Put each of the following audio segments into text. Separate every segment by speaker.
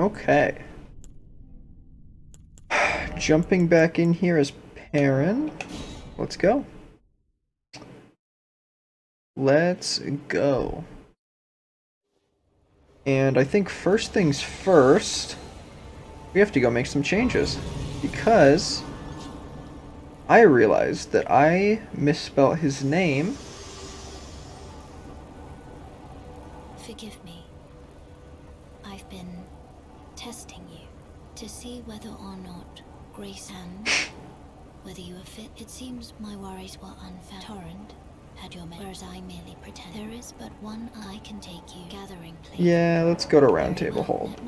Speaker 1: Okay. Jumping back in here is Perrin. Let's go. Let's go. And I think first things first, we have to go make some changes. Because I realized that I misspelled his name.
Speaker 2: Forgive me. I've been testing you to see whether or not grace and whether you are fit. It seems my worries were unfounded. Torrent had your whereas I merely pretend. There is but one I can take you gathering place.
Speaker 1: Yeah, let's go to Round Table Hold.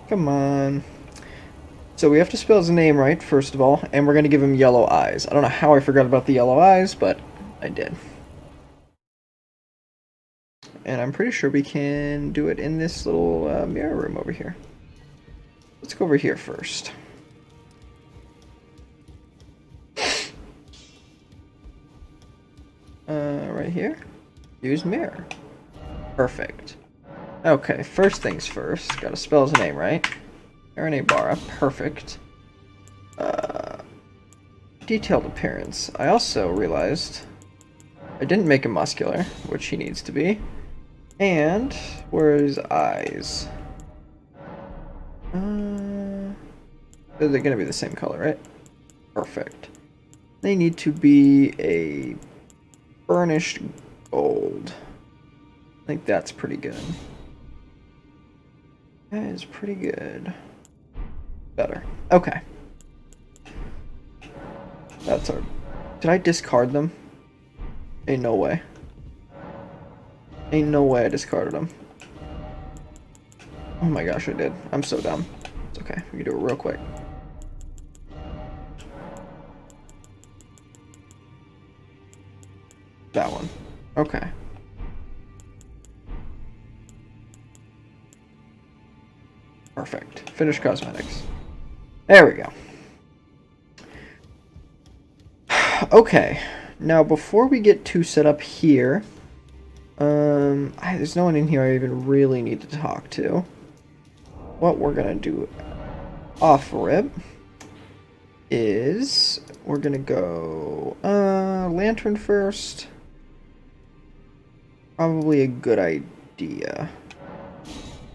Speaker 1: Come on. So we have to spell his name right, first of all, and we're going to give him yellow eyes. I don't know how I forgot about the yellow eyes, but I did. And I'm pretty sure we can do it in this little mirror room over here. Let's go over here first. Right here. Use mirror. Perfect. Okay, first things first. Gotta spell his name right. Perrin Aybara. Perfect. Detailed appearance. I also realized I didn't make him muscular, which he needs to be. And where are his eyes? They're gonna be the same color, right? Perfect. They need to be a burnished gold. I think that's pretty good. That is pretty good. Better. Okay. That's our... Did I discard them? Ain't no way. Ain't no way I discarded them. Oh my gosh, I did. I'm so dumb. It's okay. We can do it real quick. That one. Okay. Perfect. Finish cosmetics. There we go. Okay. Now, before we get too set up here, there's no one in here I even really need to talk to. What we're gonna do off rip is we're gonna go lantern first. Probably a good idea.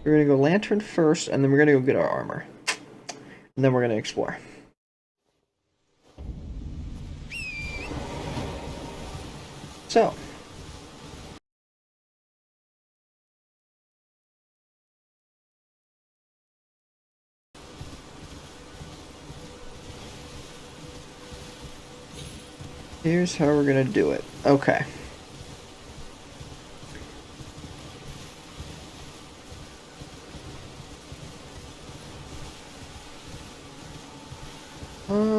Speaker 1: We're gonna go lantern first, and then we're gonna go get our armor. And then we're gonna explore. So. Here's how we're gonna do it. Okay.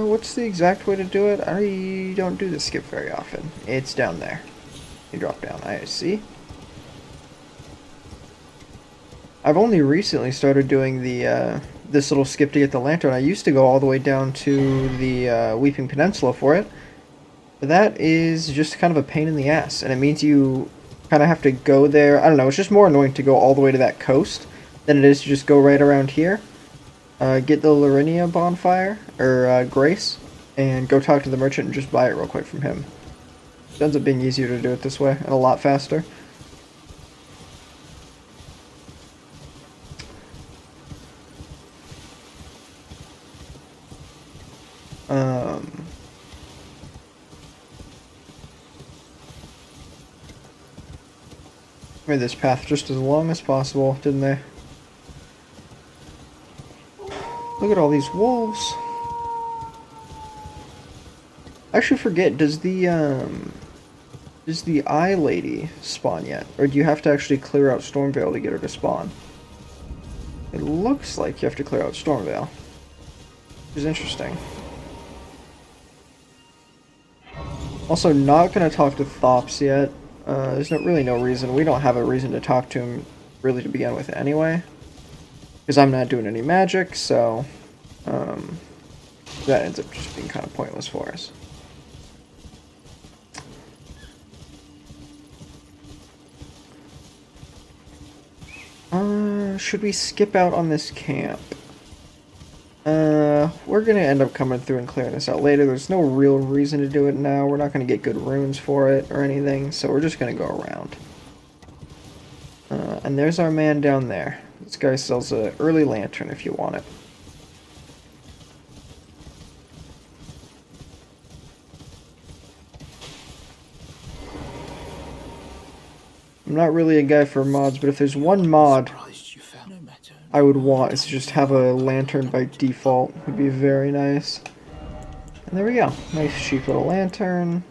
Speaker 1: What's the exact way to do it? I don't do the skip very often. It's down there. You drop down. I see. I've only recently started doing the this little skip to get the lantern. I used to go all the way down to the Weeping Peninsula for it. But that is just kind of a pain in the ass, and it means you kind of have to go there. I don't know, it's just more annoying to go all the way to that coast than it is to just go right around here. Get the Larinia bonfire, or Grace, and go talk to the merchant and just buy it real quick from him. It ends up being easier to do it this way, and a lot faster. Made this path just as long as possible, didn't they? Look at all these wolves. I actually forget, does the eye lady spawn yet? Or do you have to actually clear out Stormveil to get her to spawn? It looks like you have to clear out Stormveil. Which is interesting. Also, not gonna talk to Thops yet. There's really no reason. We don't have a reason to talk to him, really, to begin with anyway. Because I'm not doing any magic, so... that ends up just being kind of pointless for us. Should we skip out on this camp? We're gonna end up coming through and clearing this out later. There's no real reason to do it now. We're not gonna get good runes for it or anything, so we're just gonna go around. And there's our man down there. This guy sells a early lantern if you want it. I'm not really a guy for mods, but if there's one mod I would want is to just have a lantern by default. Would be very nice. And there we go. Nice cheap little lantern.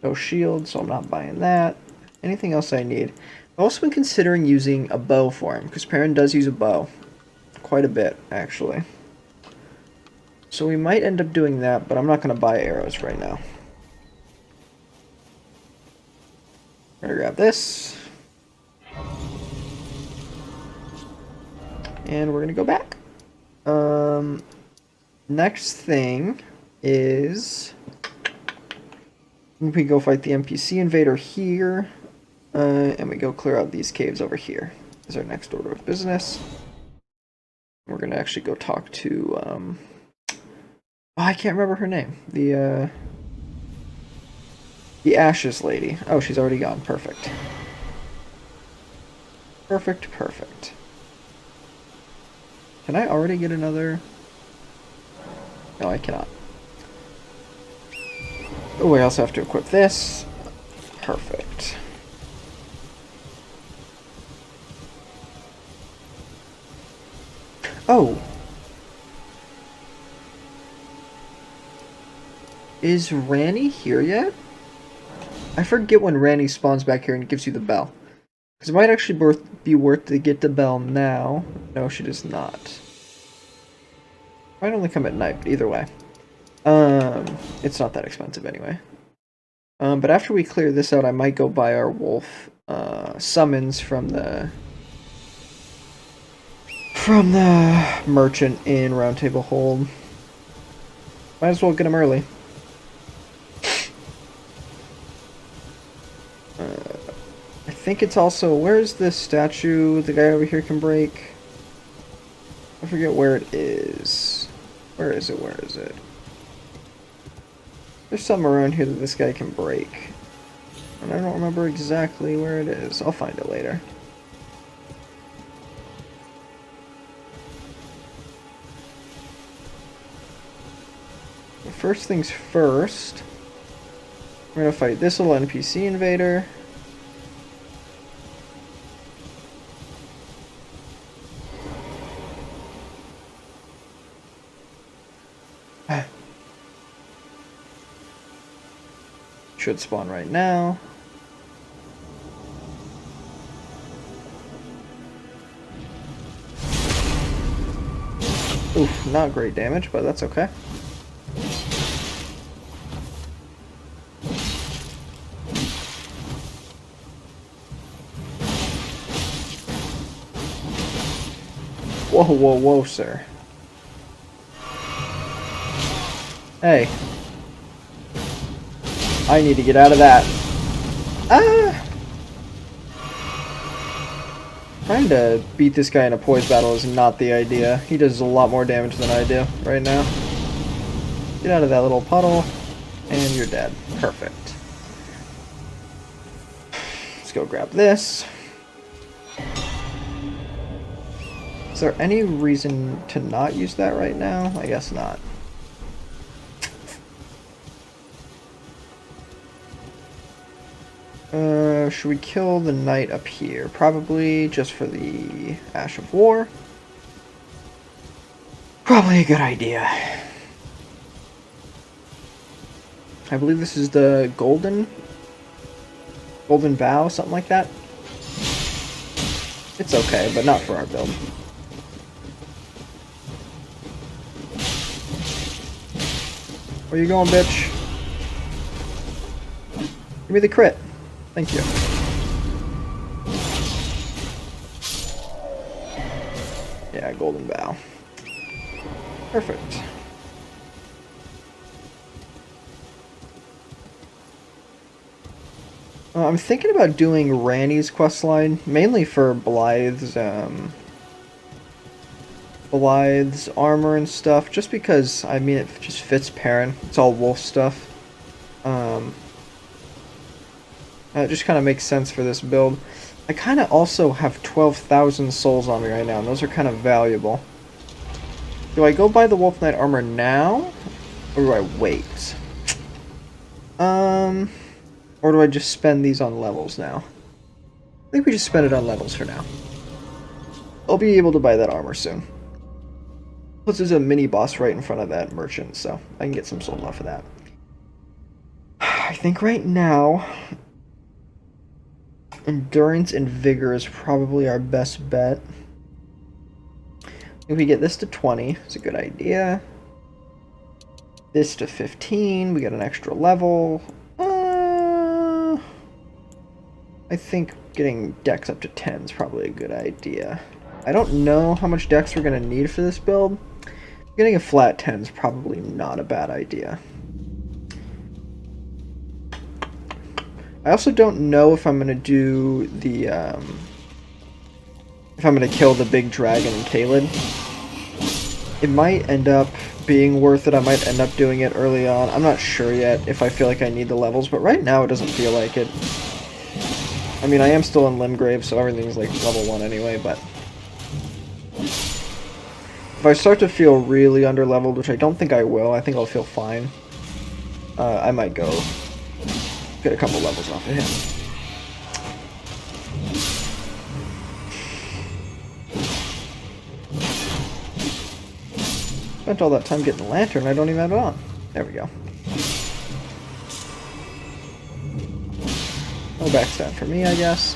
Speaker 1: No shield, so I'm not buying that. Anything else I need? I've also been considering using a bow for him, because Perrin does use a bow. Quite a bit, actually. So we might end up doing that, but I'm not going to buy arrows right now. I'm going to grab this. And we're going to go back. Next thing is... we go fight the NPC invader here. And we go clear out these caves over here. Is our next order of business. We're going to actually go talk to... oh, I can't remember her name. The Ashes lady. Oh, she's already gone. Perfect. Perfect, perfect. Can I already get another? No, I cannot. Oh, I also have to equip this. Perfect. Oh! Is Ranny here yet? I forget when Ranny spawns back here and gives you the bell. Because it might actually be worth to get the bell now. No, she does not. Might only come at night, but either way. It's not that expensive anyway. But after we clear this out, I might go buy our wolf summons from the merchant in Roundtable Hold. Might as well get him early. I think it's also... where's this statue the guy over here can break? I forget where it is. Where is it? Where is it? There's something around here that this guy can break. And I don't remember exactly where it is. I'll find it later. But first things first, we're gonna fight this little NPC invader. Should spawn right now. Oof, not great damage, but that's okay. Whoa, whoa, whoa, sir. Hey. I need to get out of that. Ah! Trying to beat this guy in a poise battle is not the idea. He does a lot more damage than I do right now. Get out of that little puddle, and you're dead. Perfect. Let's go grab this. Is there any reason to not use that right now? I guess not. Should we kill the knight up here? Probably just for the Ash of War. Probably a good idea. I believe this is the golden bow, something like that. It's okay, but not for our build. Where you going, bitch? Give me the crit. Thank you. Yeah, golden bow. Perfect. I'm thinking about doing Randy's questline, mainly for Blythe's armor and stuff, just because, I mean, it just fits Perrin. It's all wolf stuff. Um, it just kind of makes sense for this build. I kind of also have 12,000 souls on me right now, and those are kind of valuable. Do I go buy the Wolf Knight armor now? Or do I wait? Or do I just spend these on levels now? I think we just spend it on levels for now. I'll be able to buy that armor soon. Plus there's a mini boss right in front of that merchant, so I can get some soul off of that. I think right now, endurance and vigor is probably our best bet. If we get this to 20, it's a good idea. This to 15, we get an extra level. I think getting dex up to 10 is probably a good idea. I don't know how much dex we're going to need for this build. Getting a flat 10 is probably not a bad idea. I also don't know if I'm going to do the, if I'm going to kill the big dragon in Caelid. It might end up being worth it. I might end up doing it early on. I'm not sure yet if I feel like I need the levels, but right now it doesn't feel like it. I mean, I am still in Limgrave, so everything's like level 1 anyway, but if I start to feel really underleveled, which I don't think I will, I think I'll feel fine, I might go get a couple levels off of him. Spent all that time getting the lantern, I don't even have it on. There we go. No backstab for me, I guess.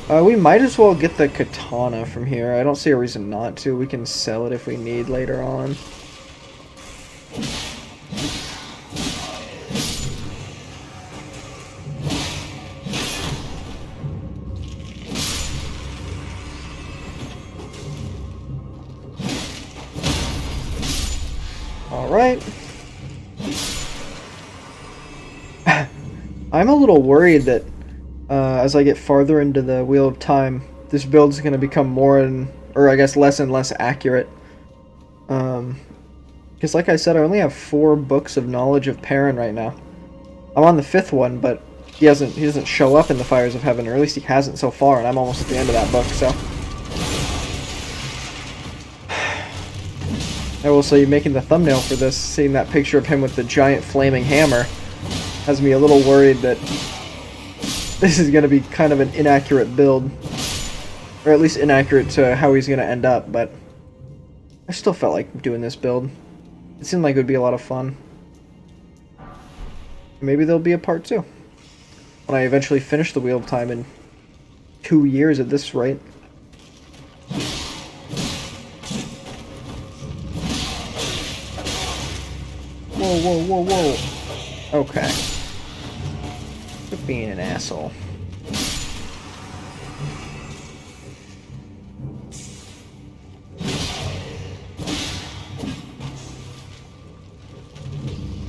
Speaker 1: We might as well get the katana from here. I don't see a reason not to. We can sell it if we need later on. Alright. I'm a little worried that as I get farther into the Wheel of Time, this build is going to become more or I guess less and less accurate. Because like I said, I only have 4 books of knowledge of Perrin right now. I'm on the 5th one, but he doesn't show up in the Fires of Heaven, or at least he hasn't so far, and I'm almost at the end of that book, so. I will say, making the thumbnail for this, seeing that picture of him with the giant flaming hammer, has me a little worried that this is going to be kind of an inaccurate build. Or at least inaccurate to how he's going to end up, but I still felt like doing this build. It seemed like it would be a lot of fun. Maybe there'll be a part 2. When I eventually finish the Wheel of Time in 2 years at this rate. Whoa, whoa, whoa, whoa. Okay. Quit being an asshole.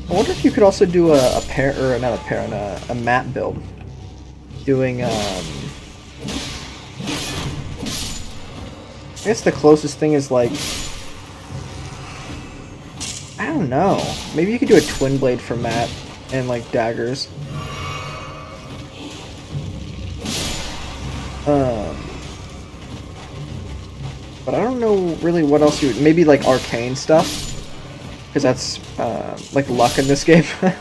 Speaker 1: I wonder if you could also do a map build. Doing, I guess the closest thing is like, I don't know. Maybe you could do a twin blade for Matt and like daggers. But I don't know really what else you would, maybe like arcane stuff. Because that's like luck in this game. But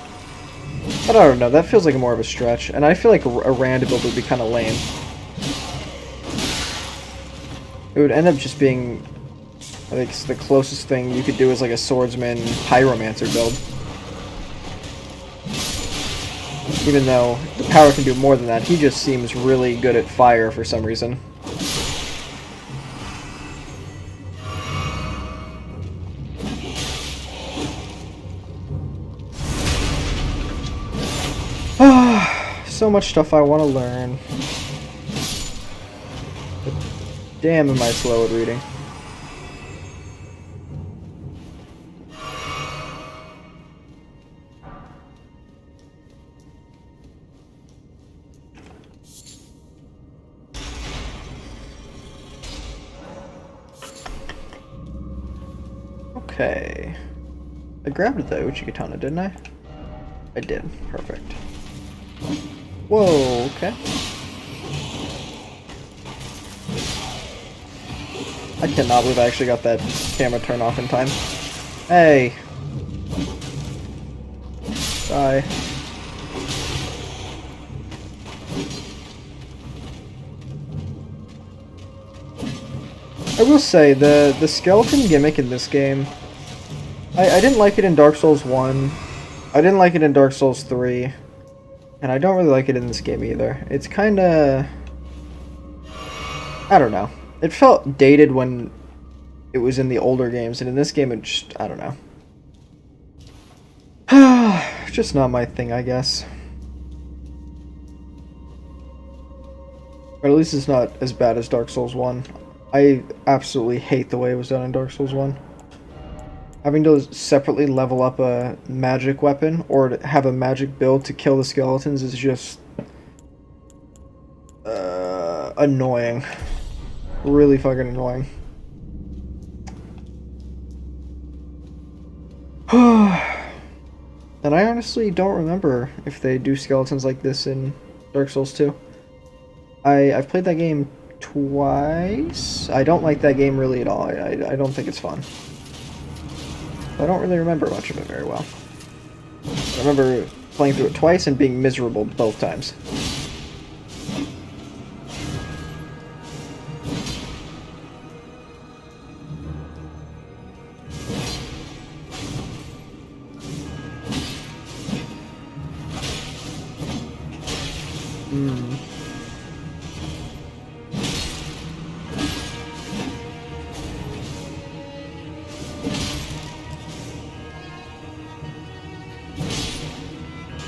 Speaker 1: I don't know, that feels like more of a stretch. And I feel like a random build would be kind of lame. It would end up just being, I think the closest thing you could do is like a swordsman pyromancer build. Even though the power can do more than that, he just seems really good at fire for some reason. So much stuff I want to learn. But damn, am I slow at reading. Okay. I grabbed the Uchigatana, didn't I? I did. Perfect. Whoa, okay. I cannot believe I actually got that camera turn off in time. Hey! Die. I will say, the skeleton gimmick in this game, I didn't like it in Dark Souls 1, I didn't like it in Dark Souls 3, and I don't really like it in this game either. It's kinda... I don't know. It felt dated when it was in the older games, and in this game it just... I don't know. Just not my thing, I guess. Or at least it's not as bad as Dark Souls 1. I absolutely hate the way it was done in Dark Souls 1. Having to separately level up a magic weapon or to have a magic build to kill the skeletons is just annoying. Really fucking annoying. And I honestly don't remember if they do skeletons like this in Dark Souls 2. I've played that game twice. I don't like that game really at all. I don't think it's fun. I don't really remember much of it very well. I remember playing through it twice and being miserable both times.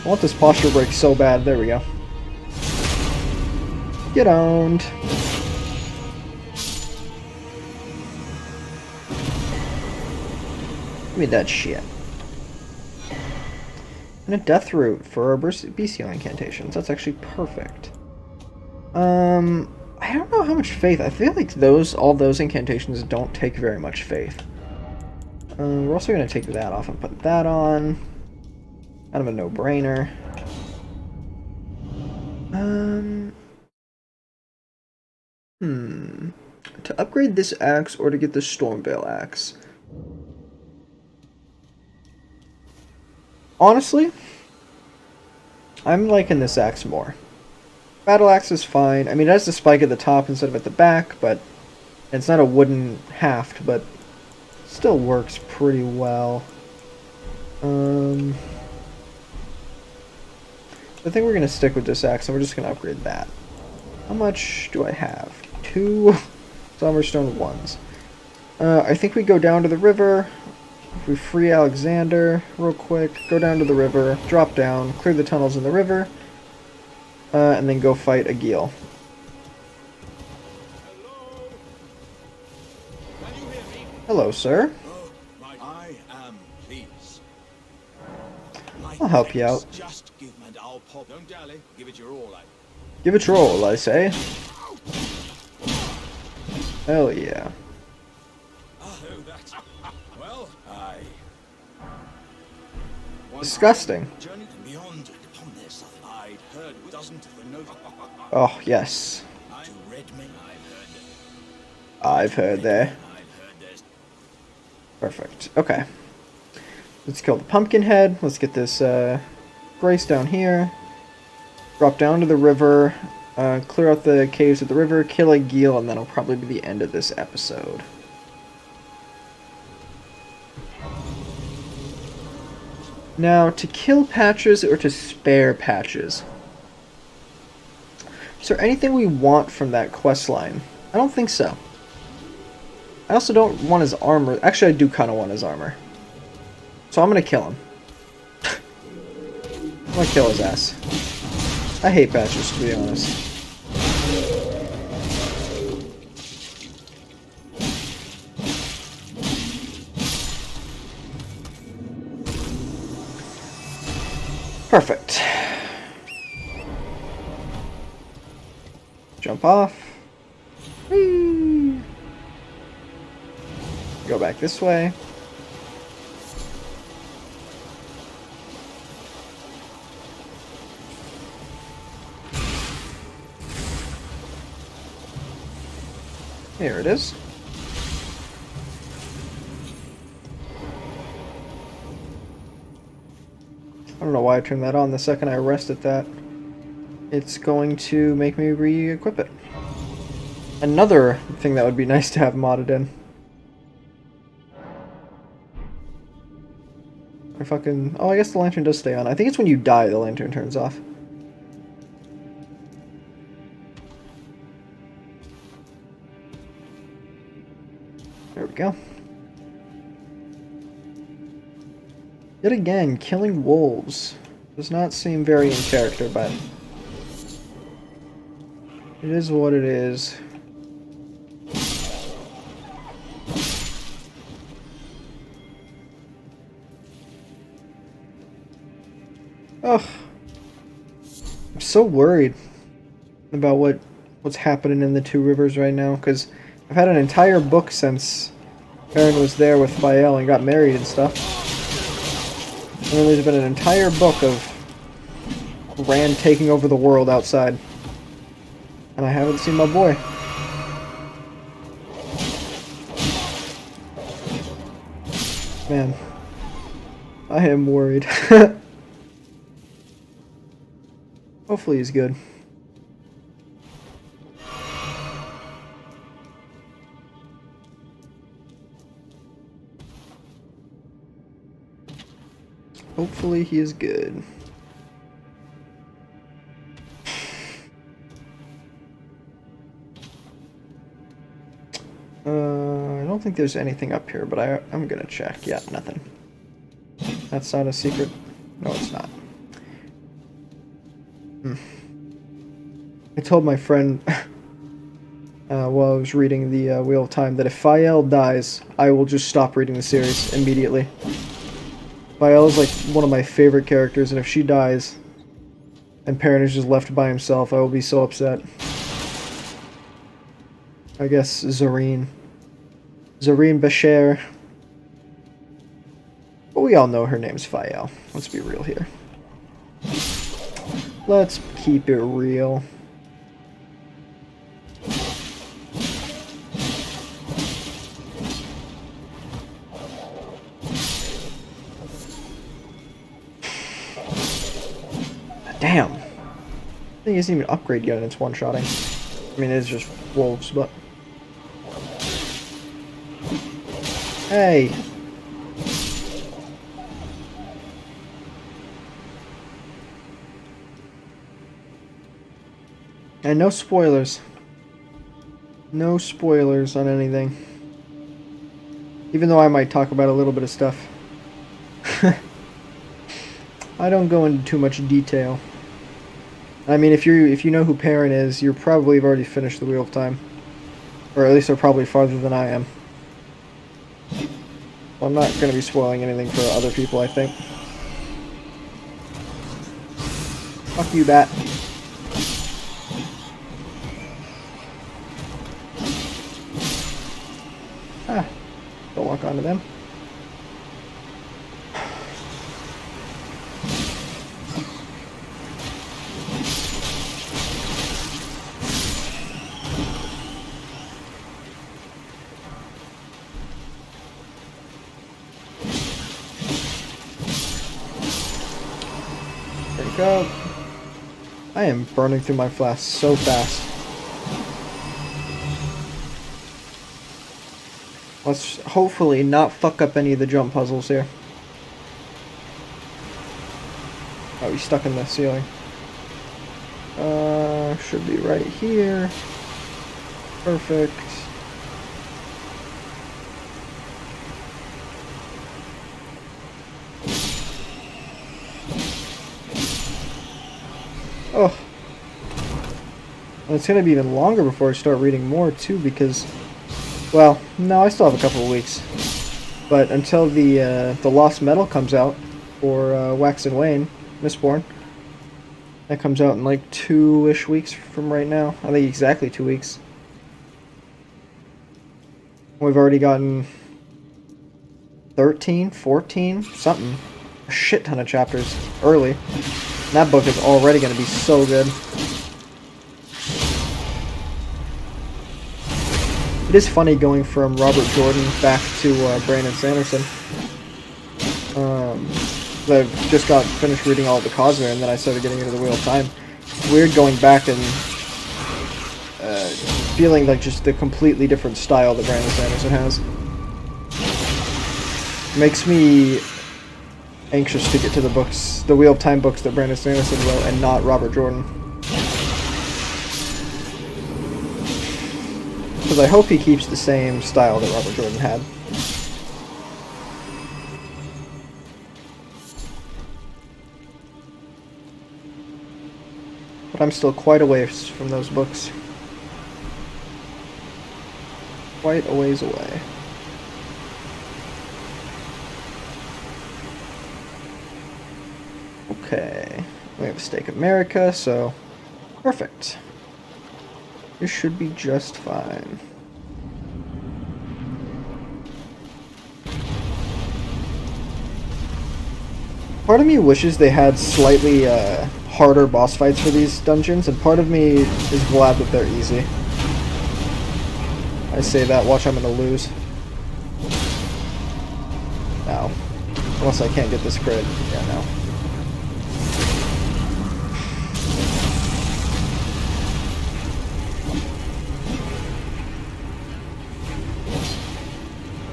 Speaker 1: I want this posture break so bad. There we go. Get owned. Give me that shit. And a death root for our bestial incantations. That's actually perfect. I don't know how much faith. I feel like all those incantations don't take very much faith. We're also going to take that off and put that on. Kind of a no-brainer. To upgrade this axe or to get the Stormveil axe? Honestly, I'm liking this axe more. Battle axe is fine. I mean, it has the spike at the top instead of at the back, but it's not a wooden haft, but still works pretty well. I think we're going to stick with this axe, and we're just going to upgrade that. How much do I have? 2 Summerstone 1s. I think we go down to the river. If we free Alexander real quick, go down to the river, drop down, clear the tunnels in the river, and then go fight Agil. Hello, sir.
Speaker 3: I am pleased.
Speaker 1: I'll help you out.
Speaker 3: Just give and I'll pop. Don't dally. Give it your all.
Speaker 1: Give it your all, I say. Hell yeah.
Speaker 3: Well,
Speaker 1: Disgusting.
Speaker 3: Journey beyond upon this. I'd heard dozens of the note.
Speaker 1: Oh, yes.
Speaker 3: To Redmond,
Speaker 1: I've heard there.
Speaker 3: I've heard there's
Speaker 1: Perfect. Okay. Let's kill the pumpkin head. Let's get this Grace down here. Drop down to the river. Clear out the caves of the river. Kill Agil, and that'll probably be the end of this episode. Now, to kill Patches or to spare Patches? Is there anything we want from that quest line? I don't think so. I also don't want his armor. Actually, I do kind of want his armor. So I'm going to kill him. I'm going to kill his ass. I hate Patches, to be honest. Perfect. Jump off. Whee! Go back this way. Here it is. I don't know why I turned that on. The second I rest at that, it's going to make me re-equip it. Another thing that would be nice to have modded in. I fucking... Oh, I guess the lantern does stay on. I think it's when you die the lantern turns off. There we go. Yet again, killing wolves does not seem very in character, but it is what it is. Ugh. I'm so worried about what's happening in the Two Rivers right now, because I've had an entire book since Perrin was there with Fael and got married and stuff. And then there's been an entire book of Rand taking over the world outside. And I haven't seen my boy. Man. I am worried. Hopefully he's good. Hopefully he is good. I don't think there's anything up here, but I'm gonna check. Yeah, nothing. That's not a secret. No, it's not. I told my friend while I was reading the Wheel of Time that if Fael dies, I will just stop reading the series immediately. Fael is like one of my favorite characters, and if she dies and Perrin is just left by himself, I will be so upset. I guess Zareen Bashir. But we all know her name's Fael. Let's be real here. Let's keep it real. Damn. I think it doesn't even upgrade yet and it's one-shotting. I mean, it's just wolves, but... Hey! And no spoilers. No spoilers on anything. Even though I might talk about a little bit of stuff. I don't go into too much detail. I mean, if you know who Perrin is, you probably have already finished the Wheel of Time. Or at least they're probably farther than I am. Well, I'm not going to be spoiling anything for other people, I think. Fuck you, bat. Ah, don't walk onto them. There we go. I am burning through my flask so fast. Let's hopefully not fuck up any of the jump puzzles here. Oh, he's stuck in the ceiling. Should be right here. Perfect. Oh. And it's gonna be even longer before I start reading more too, because, well, no, I still have a couple of weeks. But until the Lost Metal comes out for Wax and Wayne, Mistborn, that comes out in like 2-ish weeks from right now. I think exactly 2 weeks. We've already gotten 13, 14, something. A shit ton of chapters early. And that book is already going to be so good. It is funny going from Robert Jordan back to Brandon Sanderson. I've just got finished reading all of the Cosmere, and then I started getting into the Wheel of Time. It's weird going back and feeling like just the completely different style that Brandon Sanderson has. Makes me anxious to get to the books, the Wheel of Time books that Brandon Sanderson wrote, and not Robert Jordan. Because I hope he keeps the same style that Robert Jordan had. But I'm still quite a ways from those books. Quite a ways away. Okay. We have a Stake America, so perfect. This should be just fine. Part of me wishes they had slightly harder boss fights for these dungeons, and part of me is glad that they're easy. I say that, watch I'm gonna lose. No. Unless I can't get this crit. Yeah, no.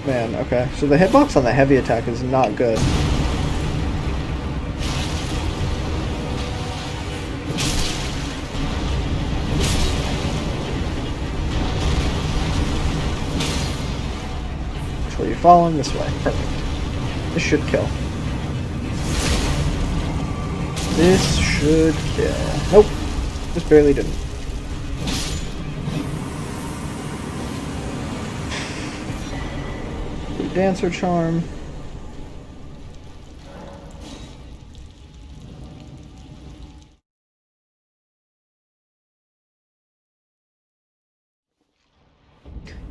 Speaker 1: Man, okay. So the hitbox on the heavy attack is not good. Which way are you following? This way. Perfect. This should kill. This should kill. Nope. Just barely didn't. Dancer charm.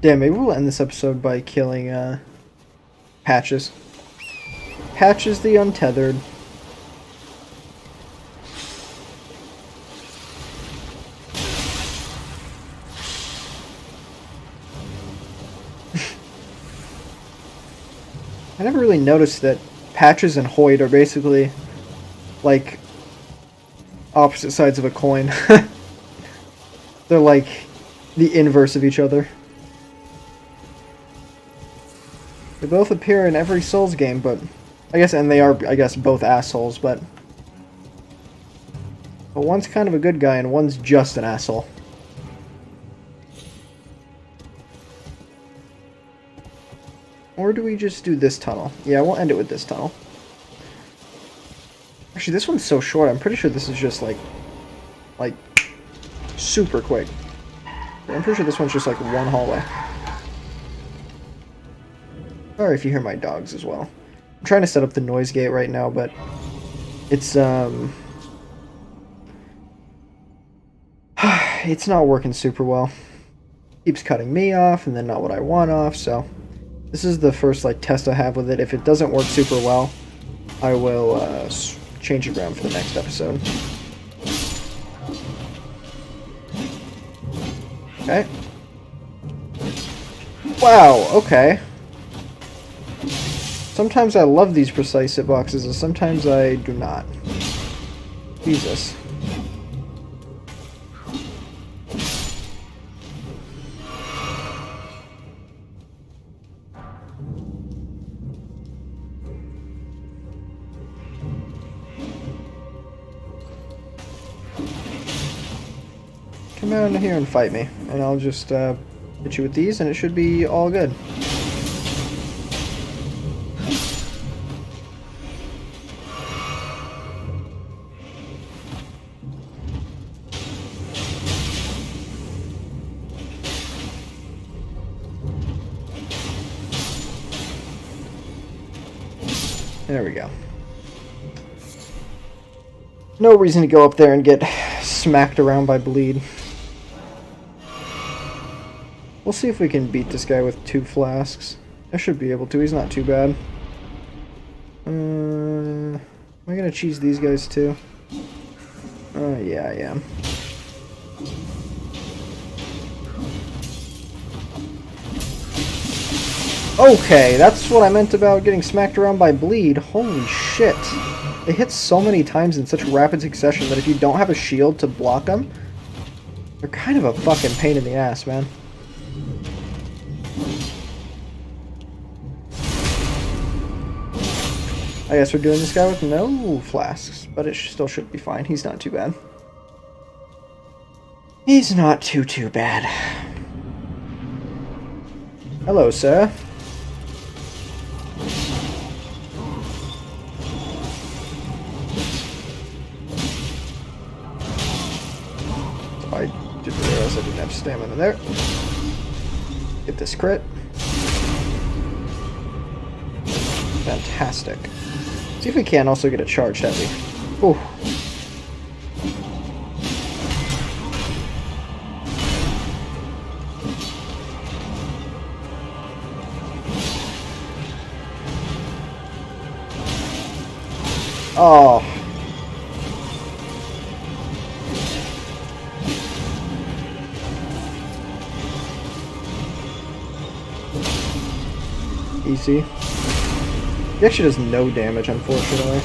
Speaker 1: Damn, maybe we'll end this episode by killing Patches. Patches the Untethered. I never really noticed that Patches and Hoyt are basically like opposite sides of a coin. They're like the inverse of each other. They both appear in every Souls game, but I guess, and they are, I guess, both assholes, but one's kind of a good guy and one's just an asshole. Or do we just do this tunnel? Yeah, we'll end it with this tunnel. Actually, this one's so short, I'm pretty sure this is just like super quick. I'm pretty sure this one's just like one hallway. Sorry if you hear my dogs as well. I'm trying to set up the noise gate right now, but it's it's not working super well. Keeps cutting me off and then not what I want off, so this is the first like test I have with it. If it doesn't work super well, I will change it around for the next episode. Okay. Wow, okay. Sometimes I love these precise hitboxes, and sometimes I do not. Jesus. Come out here and fight me, and I'll just hit you with these, and it should be all good. There we go. No reason to go up there and get smacked around by bleed. We'll see if we can beat this guy with 2 flasks. I should be able to. He's not too bad. Am I gonna cheese these guys too? Yeah, I am. Okay, that's what I meant about getting smacked around by bleed. Holy shit. It hits so many times in such rapid succession that if you don't have a shield to block them, they're kind of a fucking pain in the ass, man. I guess we're doing this guy with no flasks, but it still should be fine. He's not too bad. He's not too bad. Hello, sir. I didn't realize I didn't have stamina there. Get this crit. Fantastic. See if we can also get a charged heavy. Ooh. Oh. Easy. He actually does no damage, unfortunately.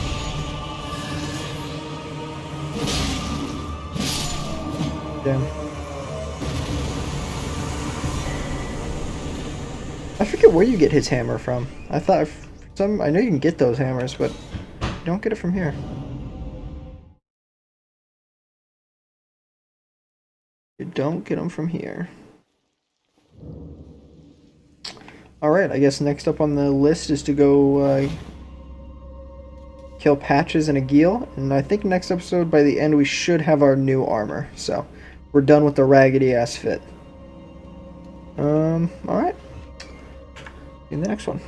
Speaker 1: Damn. I forget where you get his hammer from. I thought I know you can get those hammers, but you don't get it from here. You don't get them from here. Alright, I guess next up on the list is to go kill Patches and a Geel, and I think next episode, by the end, we should have our new armor. So, we're done with the raggedy-ass fit. Alright. In the next one.